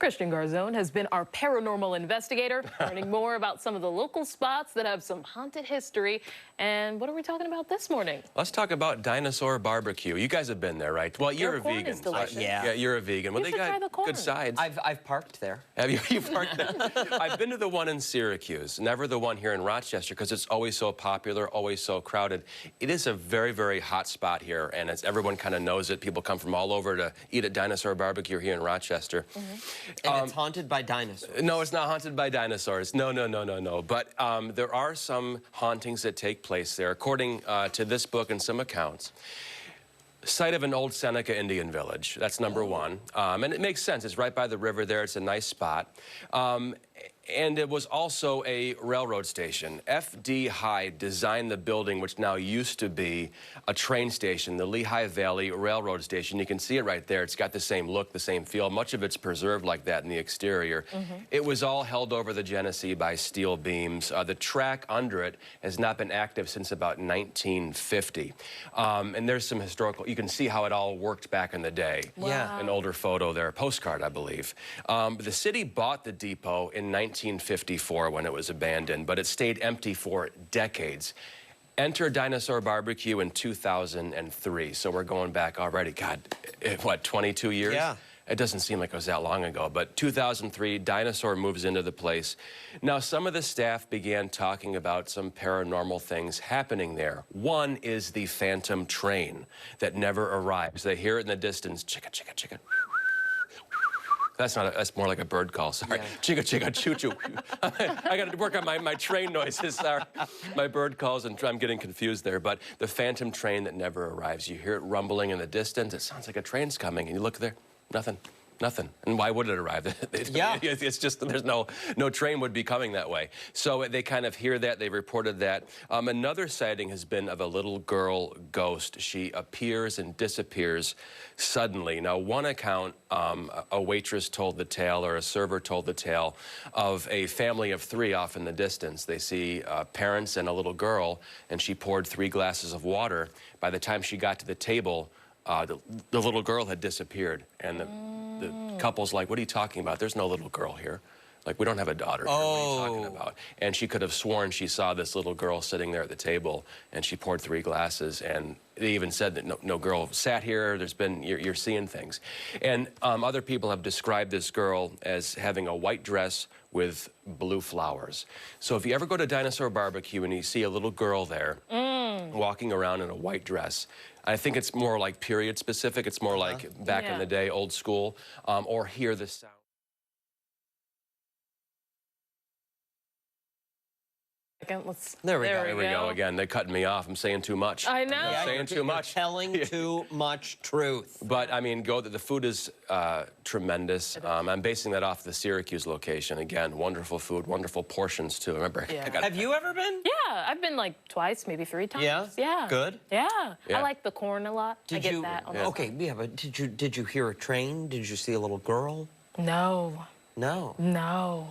Christian Garzone has been our paranormal investigator, learning more about some of the local spots that have some haunted history. And what are we talking about this morning? Let's talk about Dinosaur Bar-B-Que. You guys have been there, right? Well, you're Their a corn vegan. is delicious. Yeah, you're a vegan. Well, You they should try the got corn. good sides. I've parked there. Have you? You parked there? I've been to the one in Syracuse, never the one here in Rochester, because it's always so popular, always so crowded. It is a very, very hot spot here, and everyone kind of knows it. People come from all over to eat at Dinosaur Bar-B-Que here in Rochester. And it's haunted by dinosaurs. No, it's not haunted by dinosaurs. No. But there are some hauntings that take place there. According to this book and some accounts, site of an old Seneca Indian village. That's number one. And it makes sense. It's right by the river there. It's a nice spot. And it was also a railroad station. F.D. Hyde designed the building, which now used to be a train station, the Lehigh Valley Railroad Station. You can see it right there. It's got the same look, the same feel. Much of it's preserved like that in the exterior. It was all held over the Genesee by steel beams. The track under it has not been active since about 1950. And there's some historical, you can see how it all worked back in the day. Wow. Yeah. An older photo there, a postcard, I believe. The city bought the depot in 1954 when it was abandoned, but it stayed empty for decades. Enter Dinosaur Bar-B-Que in 2003, so we're going back already, God, what, 22 years? Yeah. It doesn't seem like it was that long ago, but 2003, Dinosaur moves into the place. Now, some of the staff began talking about some paranormal things happening there. One is the phantom train that never arrives. They hear it in the distance, chicka, chicka, chicka. That's not. That's more like a bird call. Sorry, Yeah. chicka chicka choo choo. I got to work on my train noises. Sorry, my bird calls, and I'm getting confused there. But the phantom train that never arrives. You hear it rumbling in the distance. It sounds like a train's coming, and you look there, nothing. Nothing. And why would it arrive? Yeah. It's just there's no train would be coming that way. So they kind of hear that. They reported that. Another sighting has been of a little girl ghost. She appears and disappears suddenly. Now, one account, a waitress told the tale, or a server told the tale, of a family of three off in the distance. They see parents and a little girl, and she poured 3 glasses of water. By the time she got to the table, the little girl had disappeared, and the couple's like, what are you talking about? There's no little girl here. Like, we don't have a daughter here. What are you talking about? And she could have sworn she saw this little girl sitting there at the table, and she poured 3 glasses, and they even said that no girl sat here. There's been, you're seeing things. And other people have described this girl as having a white dress with blue flowers. So if you ever go to Dinosaur Bar-B-Que and you see a little girl there walking around in a white dress, I think it's more like period specific. It's more like back in the day, old school, or hear the sound. There we go. There we go again. They're cutting me off. I'm saying too much. I know. I'm saying too much. You're telling too much truth. But I mean, the food is tremendous. I'm basing that off the Syracuse location. Again, wonderful food, wonderful portions too. Remember, Have you ever been? Yeah, I've been like twice, maybe 3 times. Yeah? Yeah. Good? Yeah. Yeah. I like the corn a lot. I get that. On the Okay, yeah, but did you hear a train? Did you see a little girl? No. No. No.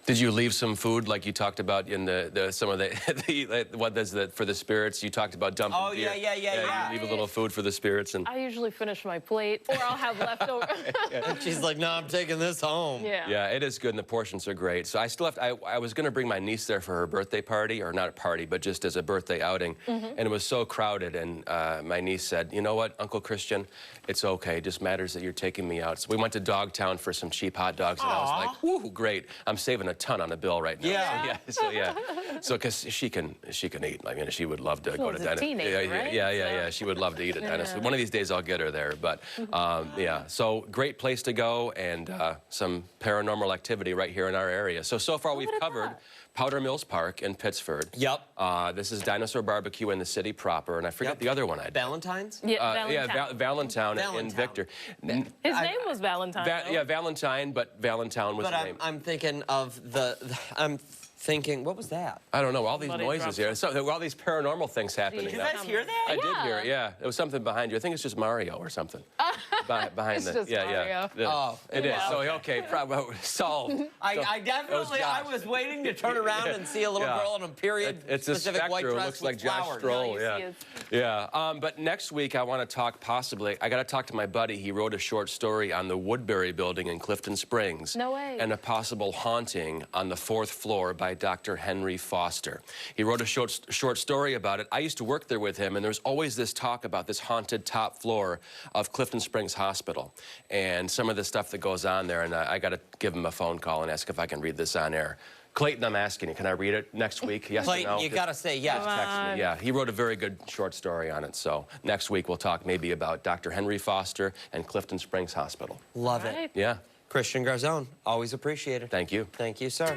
Did you leave some food like you talked about in some of the what is that for the spirits? You talked about dumping beer. Yeah. You leave a little food for the spirits, and I usually finish my plate, or I'll have leftover. And she's like, no, I'm taking this home. Yeah. it is good, and the portions are great. So I still have. I was going to bring my niece there for her birthday party, or not a party, but just as a birthday outing, and it was so crowded. And my niece said, "You know what, Uncle Christian, it's okay. It just matters that you're taking me out." So we went to Dogtown for some cheap hot dogs, and I was like, "Woo, great! I'm saving a ton on a bill right now." Yeah. So because she can eat. I mean, she would love to go to a Dinosaur. teenager, right? Yeah. She would love to eat at Dinosaur. One of these days I'll get her there. But yeah, so great place to go, and some paranormal activity right here in our area. So far we've covered Powder Mills Park in Pittsford. Yep. This is Dinosaur Bar-B-Que in the city proper, and I forget the other one I did. Valentine's? Valentine in Victor. His name was Valentine. Valentine, but Valentine was the name. I'm thinking of I'm thinking, what was that? I don't know, all these Somebody noises here. So there were all these paranormal things happening. Did you guys hear that? I did hear it, yeah. There was something behind you. I think it's just Mario or something. behind It's the just Mario. Oh, it is. yeah. So okay, probably solved. I definitely, I Josh. was waiting to turn around and see a little Yeah. girl in a period It's a specific white specter. It dress looks with like Josh flowers. Stroll. No, you Yeah, see it. yeah. But next week I want to talk possibly. I got to talk to my buddy. He wrote a short story on the Woodbury Building in Clifton Springs. No way. And a possible haunting on the 4th floor by Dr. Henry Foster. He wrote a short story about it. I used to work there with him, and there's always this talk about this haunted top floor of Clifton Springs Hospital and some of the stuff that goes on there. And I got to give him a phone call and ask if I can read this on air. Clayton, I'm asking you, can I read it next week? Yes Clayton, or no? you got to say yes. Text me. Yeah, he wrote a very good short story on it. So next week we'll talk maybe about Dr. Henry Foster and Clifton Springs Hospital. Love Right. it. Yeah. Christian Garzone, always appreciated. Thank you. Thank you, sir.